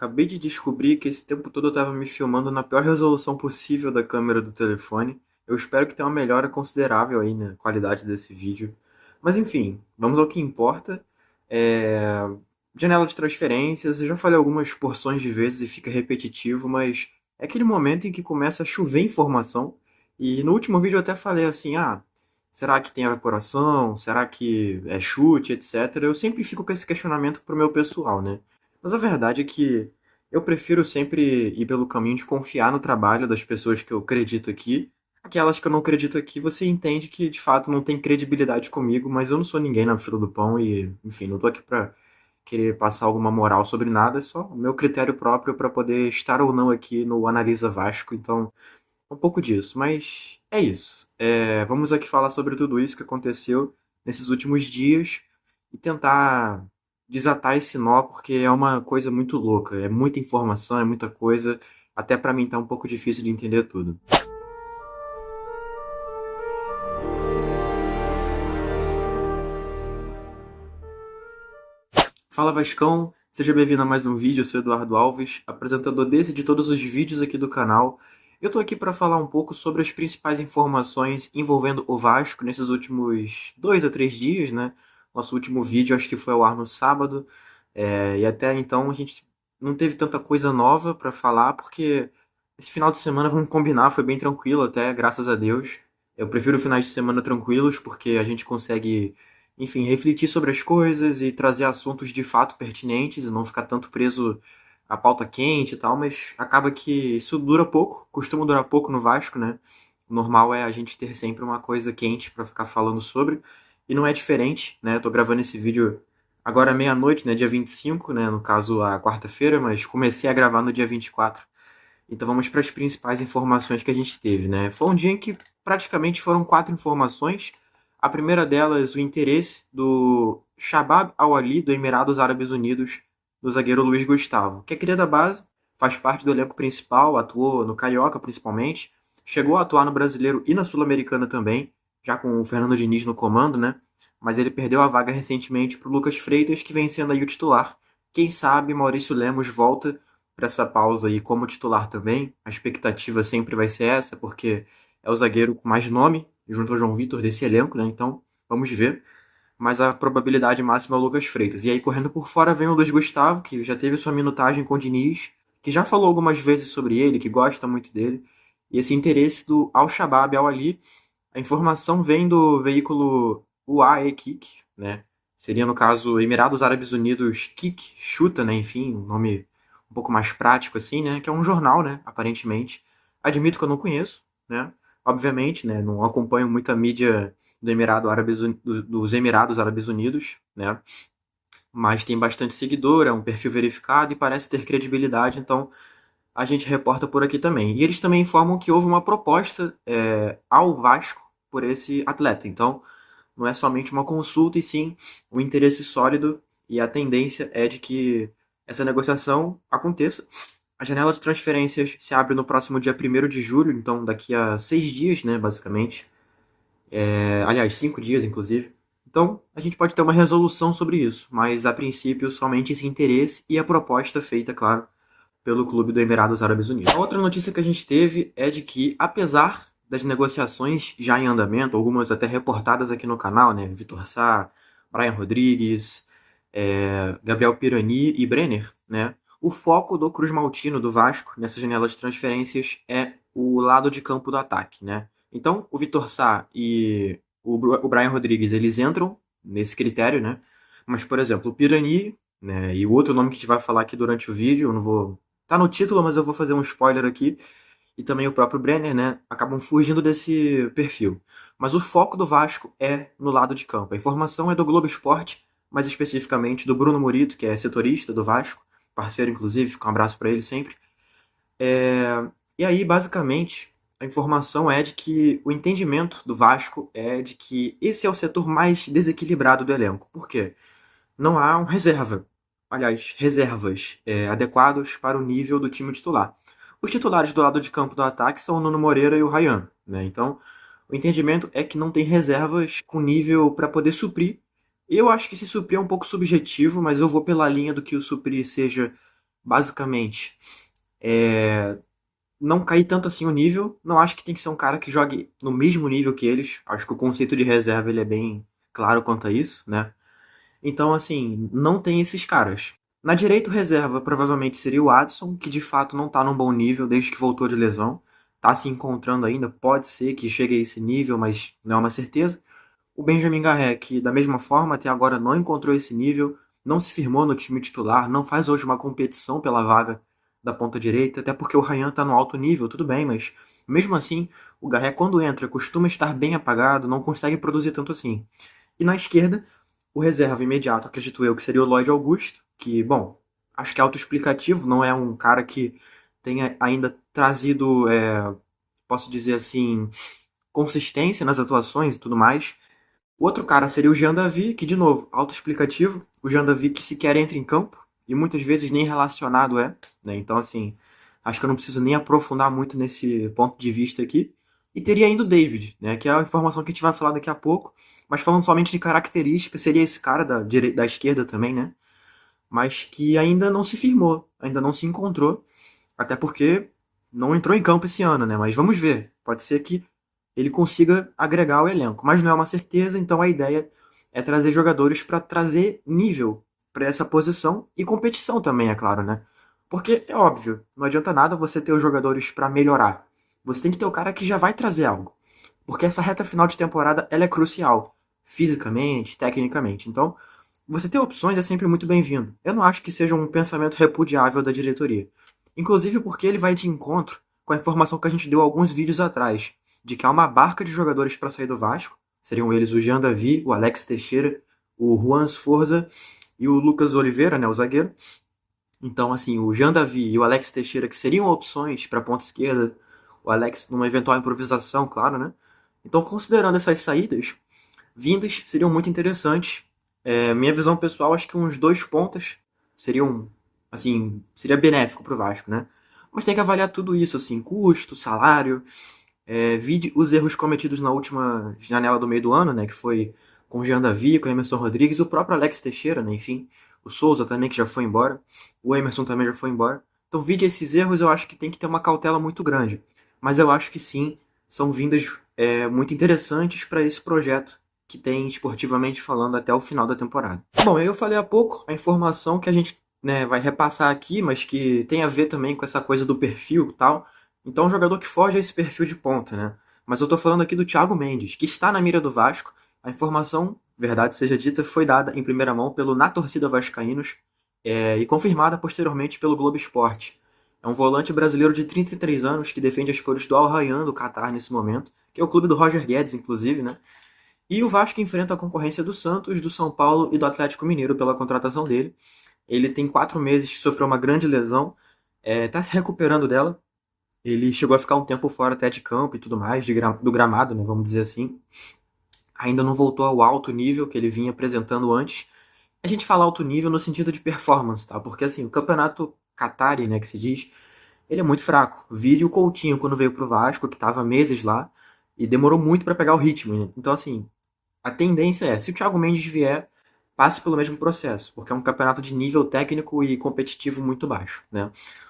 Acabei de descobrir que esse tempo todo eu estava me filmando na pior resolução possível da câmera do telefone. Eu espero que tenha uma melhora considerável aí na qualidade desse vídeo. Mas enfim, vamos ao que importa. É... Janela de transferências, eu já falei algumas porções de vezes e fica repetitivo, mas é aquele momento em que começa a chover informação. E no último vídeo eu até falei assim, será que tem evaporação? Será que é chute, etc. Eu sempre fico com esse questionamento pro meu pessoal, né? Mas a verdade é que eu prefiro sempre ir pelo caminho de confiar no trabalho das pessoas que eu acredito aqui. Aquelas que eu não acredito aqui, você entende que de fato não tem credibilidade comigo, mas eu não sou ninguém na fila do pão e, enfim, não tô aqui pra querer passar alguma moral sobre nada, é só o meu critério próprio para poder estar ou não aqui no Analisa Vasco, então um pouco disso, mas é isso. Vamos aqui falar sobre tudo isso que aconteceu nesses últimos dias e tentar desatar esse nó, porque é uma coisa muito louca. É muita informação, é muita coisa. Até pra mim tá um pouco difícil de entender tudo. Fala Vascão, seja bem-vindo a mais um vídeo. Eu sou Eduardo Alves, apresentador desse e de todos os vídeos aqui do canal. Eu tô aqui para falar um pouco sobre as principais informações envolvendo o Vasco nesses últimos 2 a 3 dias, né? Nosso último vídeo acho que foi ao ar no sábado, e até então a gente não teve tanta coisa nova para falar, porque esse final de semana, vamos combinar, foi bem tranquilo até, graças a Deus. Eu prefiro finais de semana tranquilos, porque a gente consegue, enfim, refletir sobre as coisas e trazer assuntos de fato pertinentes e não ficar tanto preso à pauta quente e tal, mas acaba que isso dura pouco, costuma durar pouco no Vasco, né? O normal é a gente ter sempre uma coisa quente para ficar falando sobre, e não é diferente, né? Eu tô gravando esse vídeo agora à meia-noite, né? Dia 25, né? No caso, a quarta-feira, mas comecei a gravar no dia 24. Então vamos para as principais informações que a gente teve, né? Foi um dia em que praticamente foram 4 informações. A primeira delas, o interesse do Shabab Al-Ali, do Emirados Árabes Unidos, do zagueiro Luiz Gustavo, que é cria da base, faz parte do elenco principal, atuou no Carioca principalmente, chegou a atuar no Brasileiro e na Sul-Americana também, já com o Fernando Diniz no comando, né? Mas ele perdeu a vaga recentemente para o Lucas Freitas, que vem sendo aí o titular. Quem sabe Maurício Lemos volta para essa pausa aí como titular também. A expectativa sempre vai ser essa, porque é o zagueiro com mais nome, junto ao João Vitor, desse elenco, né? Então, vamos ver. Mas a probabilidade máxima é o Lucas Freitas. E aí, correndo por fora, vem o Luiz Gustavo, que já teve sua minutagem com o Diniz, que já falou algumas vezes sobre ele, que gosta muito dele. E esse interesse do Al-Shabaab Al-Ali, a informação vem do veículo UAE Kick, né? Seria, no caso, Emirados Árabes Unidos Kick, chuta, né? Enfim, um nome um pouco mais prático, assim, né? Que é um jornal, né? Aparentemente. Admito que eu não conheço, né? Obviamente, né? Não acompanho muita mídia do dos Emirados Árabes Unidos, né? Mas tem bastante seguidor, é um perfil verificado e parece ter credibilidade, então a gente reporta por aqui também. E eles também informam que houve uma proposta ao Vasco por esse atleta. Então, não é somente uma consulta, e sim um interesse sólido, e a tendência é de que essa negociação aconteça. A janela de transferências se abre no próximo dia 1º de julho, então daqui a 6 dias, né, basicamente. Aliás, 5 dias, inclusive. Então, a gente pode ter uma resolução sobre isso, mas a princípio somente esse interesse e a proposta feita, claro, pelo clube do Emirados Árabes Unidos. A outra notícia que a gente teve é de que, apesar das negociações já em andamento, algumas até reportadas aqui no canal, né? Vitor Sá, Brian Rodrigues, Gabriel Pirani e Brenner, né? O foco do Cruz Maltino, do Vasco, nessa janela de transferências é o lado de campo do ataque, né? Então, o Vitor Sá e o Brian Rodrigues, eles entram nesse critério, né? Mas, por exemplo, o Pirani, né, e o outro nome que a gente vai falar aqui durante o vídeo, eu não vou... Tá no título, mas eu vou fazer um spoiler aqui, e também o próprio Brenner, né, acabam fugindo desse perfil. Mas o foco do Vasco é no lado de campo. A informação é do Globo Esporte, mais especificamente do Bruno Murito, que é setorista do Vasco, parceiro inclusive, fica um abraço para ele sempre. E aí, basicamente, a informação é de que o entendimento do Vasco é de que esse é o setor mais desequilibrado do elenco. Por quê? Não há um reserva. Aliás, reservas adequados para o nível do time titular. Os titulares do lado de campo do ataque são o Nuno Moreira e o Ryan, né? Então, o entendimento é que não tem reservas com nível para poder suprir. Eu acho que esse suprir é um pouco subjetivo, mas eu vou pela linha do que o suprir seja basicamente, não cair tanto assim o nível. Não acho que tem que ser um cara que jogue no mesmo nível que eles. Acho que o conceito de reserva ele é bem claro quanto a isso, né? Então, assim, não tem esses caras. Na direita, o reserva provavelmente seria o Adson, que de fato não tá num bom nível desde que voltou de lesão. Tá se encontrando ainda, pode ser que chegue a esse nível, mas não é uma certeza. O Benjamin Garré, que da mesma forma até agora não encontrou esse nível, não se firmou no time titular, não faz hoje uma competição pela vaga da ponta direita, até porque o Ryan está no alto nível, tudo bem, mas mesmo assim, o Garré quando entra costuma estar bem apagado, não consegue produzir tanto assim. E na esquerda, o reserva imediato, acredito eu, que seria o Lloyd Augusto, que, bom, acho que é autoexplicativo, não é um cara que tenha ainda trazido, posso dizer assim, consistência nas atuações e tudo mais. O outro cara seria o Jean Davi, que, de novo, autoexplicativo. O Jean Davi que sequer entra em campo e muitas vezes nem relacionado é. Né? Então, assim, acho que eu não preciso nem aprofundar muito nesse ponto de vista aqui. E teria ainda o David, né? Que é a informação que a gente vai falar daqui a pouco. Mas falando somente de características, seria esse cara da esquerda também, né? Mas que ainda não se firmou, ainda não se encontrou. Até porque não entrou em campo esse ano, né? Mas vamos ver. Pode ser que ele consiga agregar ao elenco. Mas não é uma certeza, então a ideia é trazer jogadores para trazer nível para essa posição e competição também, é claro, né? Porque é óbvio, não adianta nada você ter os jogadores para melhorar. Você tem que ter o cara que já vai trazer algo. Porque essa reta final de temporada ela é crucial, fisicamente, tecnicamente. Então, você ter opções é sempre muito bem-vindo. Eu não acho que seja um pensamento repudiável da diretoria. Inclusive porque ele vai de encontro com a informação que a gente deu alguns vídeos atrás, de que há uma barca de jogadores para sair do Vasco. Seriam eles o Jean Davi, o Alex Teixeira, o Juan Sforza e o Lucas Oliveira, né, o zagueiro. Então, assim, o Jean Davi e o Alex Teixeira, que seriam opções para a ponta esquerda, o Alex numa eventual improvisação, claro, né? Então, considerando essas saídas, vindas seriam muito interessantes. Minha visão pessoal, acho que uns dois pontas seriam, assim, seria benéfico para o Vasco, né? Mas tem que avaliar tudo isso, assim, custo, salário, vide os erros cometidos na última janela do meio do ano, né? Que foi com o Jean Davi, com o Emerson Rodrigues, o próprio Alex Teixeira, né? Enfim, o Souza também, que já foi embora, o Emerson também já foi embora. Então, vide esses erros, eu acho que tem que ter uma cautela muito grande. Mas eu acho que sim, são vindas muito interessantes para esse projeto que tem, esportivamente falando, até o final da temporada. Bom, eu falei há pouco a informação que a gente, né, vai repassar aqui, mas que tem a ver também com essa coisa do perfil e tal. Então, um jogador que foge a esse perfil de ponta, né? Mas eu tô falando aqui do Thiago Mendes, que está na mira do Vasco. A informação, verdade seja dita, foi dada em primeira mão pelo Na Torcida Vascaínos e confirmada posteriormente pelo Globo Esporte. É um volante brasileiro de 33 anos que defende as cores do Al Rayyan do Catar nesse momento, que é o clube do Roger Guedes, inclusive, né? E o Vasco enfrenta a concorrência do Santos, do São Paulo e do Atlético Mineiro pela contratação dele. Ele tem 4 meses que sofreu uma grande lesão, está se recuperando dela. Ele chegou a ficar um tempo fora até de campo e tudo mais, do gramado, né, vamos dizer assim. Ainda não voltou ao alto nível que ele vinha apresentando antes. A gente fala alto nível no sentido de performance, tá? Porque assim, o campeonato Qatari, né, que se diz, ele é muito fraco. Vide o Coutinho quando veio pro Vasco, que estava meses lá, e demorou muito para pegar o ritmo. Né? Então, assim, a tendência é, se o Thiago Mendes vier, passe pelo mesmo processo, porque é um campeonato de nível técnico e competitivo muito baixo. Né?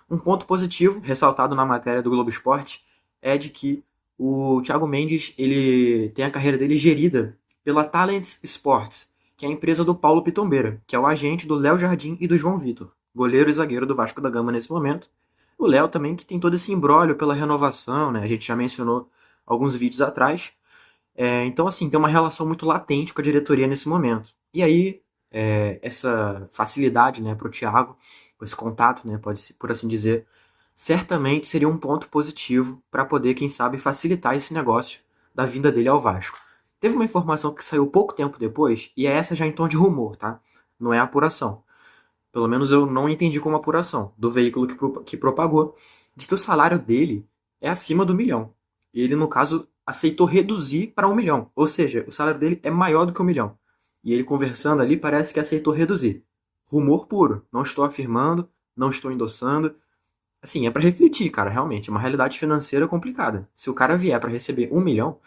Um ponto positivo, ressaltado na matéria do Globo Esporte, é de que o Thiago Mendes ele tem a carreira dele gerida pela Talents Sports, que é a empresa do Paulo Pitombeira, que é o agente do Léo Jardim e do João Vitor, goleiro e zagueiro do Vasco da Gama nesse momento. O Léo também que tem todo esse imbróglio pela renovação, né? A gente já mencionou alguns vídeos atrás. Então, assim, tem uma relação muito latente com a diretoria nesse momento. E aí, essa facilidade, né, para o Thiago, esse contato, né, pode, por assim dizer, certamente seria um ponto positivo para poder, quem sabe, facilitar esse negócio da vinda dele ao Vasco. Teve uma informação que saiu pouco tempo depois, e é essa já em tom de rumor, tá? Não é apuração. Pelo menos eu não entendi como apuração do veículo que propagou, de que o salário dele é acima do 1 milhão. E ele, no caso, aceitou reduzir para 1 milhão. Ou seja, o salário dele é maior do que 1 milhão. E ele conversando ali parece que aceitou reduzir. Rumor puro. Não estou afirmando, não estou endossando. Assim, é para refletir, cara, realmente. É uma realidade financeira complicada. Se o cara vier para receber 1 milhão,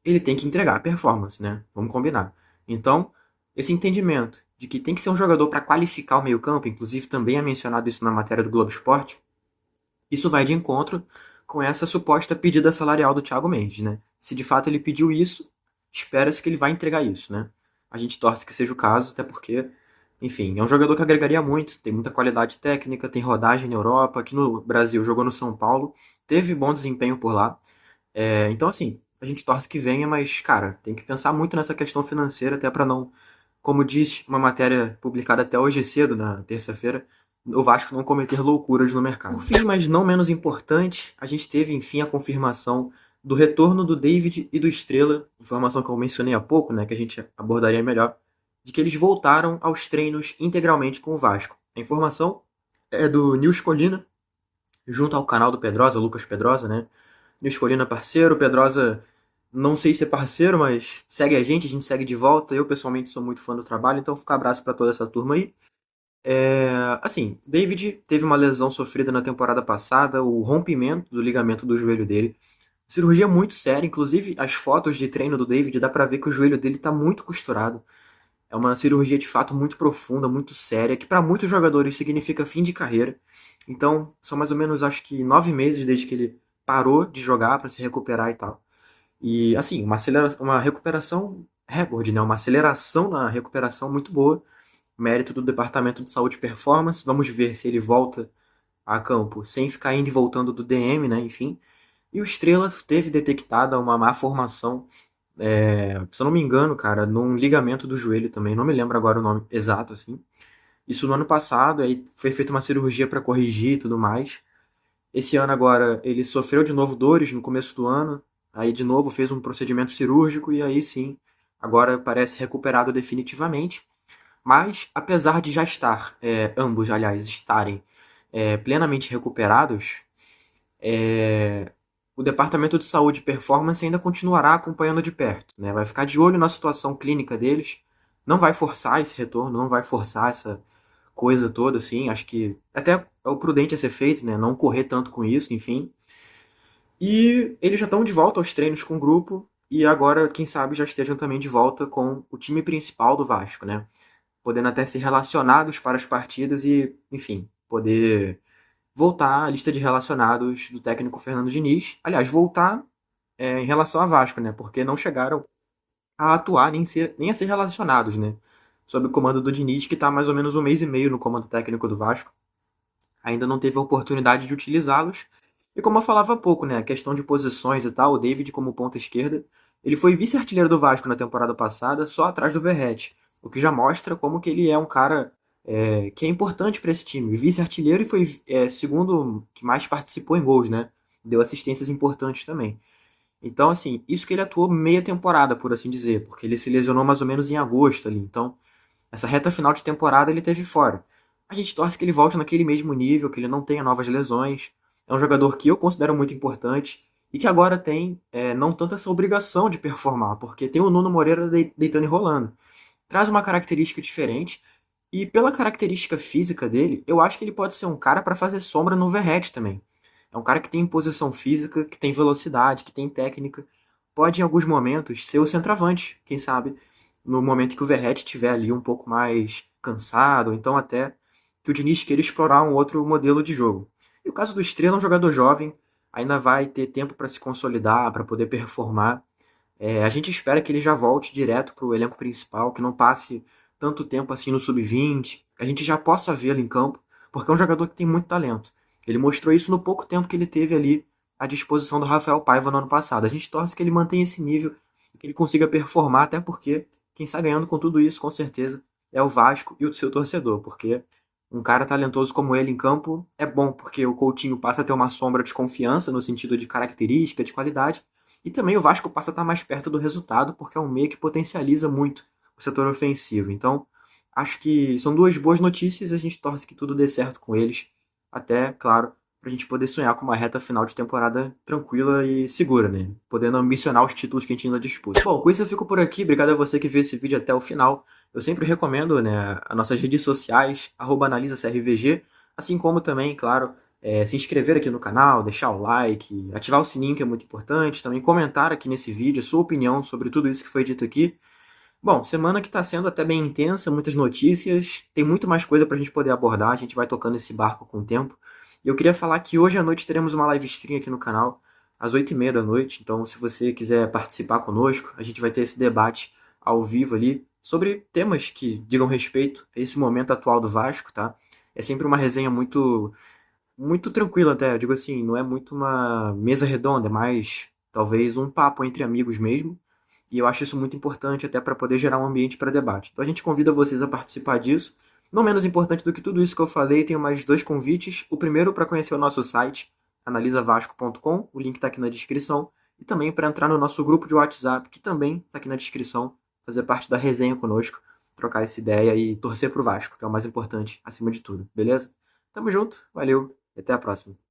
ele tem que entregar a performance, né? Vamos combinar. Então, esse entendimento de que tem que ser um jogador para qualificar o meio-campo, inclusive também é mencionado isso na matéria do Globo Esporte. Isso vai de encontro com essa suposta pedida salarial do Thiago Mendes, né? Se de fato ele pediu isso, espera-se que ele vai entregar isso, né? A gente torce que seja o caso, até porque, enfim, é um jogador que agregaria muito, tem muita qualidade técnica, tem rodagem na Europa, aqui no Brasil jogou no São Paulo, teve bom desempenho por lá. Então, assim, a gente torce que venha, mas, cara, tem que pensar muito nessa questão financeira, até para não, como diz uma matéria publicada até hoje cedo, na terça-feira, o Vasco não cometer loucuras no mercado. Por fim, mas não menos importante, a gente teve, enfim, a confirmação do retorno do David e do Estrela, informação que eu mencionei há pouco, né, que a gente abordaria melhor, de que eles voltaram aos treinos integralmente com o Vasco. A informação é do Nils Colina, junto ao canal do Pedrosa, Lucas Pedrosa, né? Nils Colina parceiro, Pedrosa não sei se é parceiro, mas segue a gente segue de volta. Eu pessoalmente sou muito fã do trabalho, então fica um abraço para toda essa turma aí. Assim, David teve uma lesão sofrida na temporada passada, o rompimento do ligamento do joelho dele. Cirurgia muito séria, inclusive as fotos de treino do David dá pra ver que o joelho dele tá muito costurado. É uma cirurgia de fato muito profunda, muito séria, que para muitos jogadores significa fim de carreira. Então, são mais ou menos acho que 9 meses desde que ele parou de jogar para se recuperar e tal. E assim, uma recuperação recorde, né? Uma aceleração na recuperação muito boa. Mérito do Departamento de Saúde e Performance. Vamos ver se ele volta a campo sem ficar indo e voltando do DM, né? Enfim. E o Estrela teve detectada uma má formação, se eu não me engano, cara, num ligamento do joelho também. Não me lembro agora o nome exato, assim. Isso no ano passado, aí foi feita uma cirurgia para corrigir e tudo mais. Esse ano agora ele sofreu de novo dores no começo do ano, aí de novo fez um procedimento cirúrgico e aí sim, agora parece recuperado definitivamente. Mas apesar de já estar, ambos, aliás, estarem plenamente recuperados, o Departamento de Saúde e Performance ainda continuará acompanhando de perto, né? Vai ficar de olho na situação clínica deles, não vai forçar esse retorno, não vai forçar essa coisa toda, assim. Acho que até é o prudente a ser feito, né? Não correr tanto com isso, enfim. E eles já estão de volta aos treinos com o grupo e agora, quem sabe, já estejam também de volta com o time principal do Vasco, né? Podendo até ser relacionados para as partidas e, enfim, poder voltar à lista de relacionados do técnico Fernando Diniz. Aliás, voltar em relação a Vasco, né? Porque não chegaram a atuar nem a ser relacionados, né? Sob o comando do Diniz, que está mais ou menos um mês e meio no comando técnico do Vasco. Ainda não teve a oportunidade de utilizá-los. E como eu falava há pouco, né? A questão de posições e tal, o David como ponta esquerda, ele foi vice-artilheiro do Vasco na temporada passada, só atrás do Verratti. O que já mostra como que ele é um cara que é importante para esse time. Vice-artilheiro e foi segundo que mais participou em gols, né? Deu assistências importantes também. Então, assim, isso que ele atuou meia temporada, por assim dizer, porque ele se lesionou mais ou menos em agosto ali. Então, essa reta final de temporada ele teve fora. A gente torce que ele volte naquele mesmo nível, que ele não tenha novas lesões. É um jogador que eu considero muito importante e que agora tem não tanto essa obrigação de performar, porque tem o Nuno Moreira deitando e rolando. Traz uma característica diferente e pela característica física dele, eu acho que ele pode ser um cara para fazer sombra no Verratti também. É um cara que tem posição física, que tem velocidade, que tem técnica. Pode, em alguns momentos, ser o centroavante, quem sabe, no momento que o Verratti estiver ali um pouco mais cansado, ou então até que o Diniz queira explorar um outro modelo de jogo. E o caso do Estrela é um jogador jovem, ainda vai ter tempo para se consolidar, para poder performar. A gente espera que ele já volte direto para o elenco principal, que não passe tanto tempo assim no sub-20, a gente já possa vê-lo em campo, porque é um jogador que tem muito talento. Ele mostrou isso no pouco tempo que ele teve ali à disposição do Rafael Paiva no ano passado. A gente torce que ele mantenha esse nível, que ele consiga performar, até porque quem está ganhando com tudo isso, com certeza, é o Vasco e o seu torcedor, porque um cara talentoso como ele em campo é bom, porque o Coutinho passa a ter uma sombra de confiança no sentido de característica, de qualidade, e também o Vasco passa a estar mais perto do resultado, porque é um meio que potencializa muito o setor ofensivo. Então, acho que são duas boas notícias e a gente torce que tudo dê certo com eles. Até, claro, para a gente poder sonhar com uma reta final de temporada tranquila e segura, né? Podendo ambicionar os títulos que a gente ainda disputa. Bom, com isso eu fico por aqui. Obrigado a você que viu esse vídeo até o final. Eu sempre recomendo, né, as nossas redes sociais, @analisacrvg, assim como também, claro, se inscrever aqui no canal, deixar o like, ativar o sininho, que é muito importante, também comentar aqui nesse vídeo a sua opinião sobre tudo isso que foi dito aqui. Bom, semana que está sendo até bem intensa, muitas notícias, tem muito mais coisa para a gente poder abordar, a gente vai tocando esse barco com o tempo. E eu queria falar que hoje à noite teremos uma live stream aqui no canal, às 8h30 da noite, então se você quiser participar conosco, a gente vai ter esse debate ao vivo ali, sobre temas que digam respeito a esse momento atual do Vasco, tá? É sempre uma resenha muito tranquila até, eu digo assim, não é muito uma mesa redonda, é mais talvez um papo entre amigos mesmo. E eu acho isso muito importante até para poder gerar um ambiente para debate. Então a gente convida vocês a participar disso. Não menos importante do que tudo isso que eu falei, tenho mais dois convites. O primeiro para conhecer o nosso site, analisavasco.com, o link está aqui na descrição. E também para entrar no nosso grupo de WhatsApp, que também está aqui na descrição, fazer parte da resenha conosco, trocar essa ideia e torcer pro Vasco, que é o mais importante acima de tudo, beleza? Tamo junto, valeu, e até a próxima.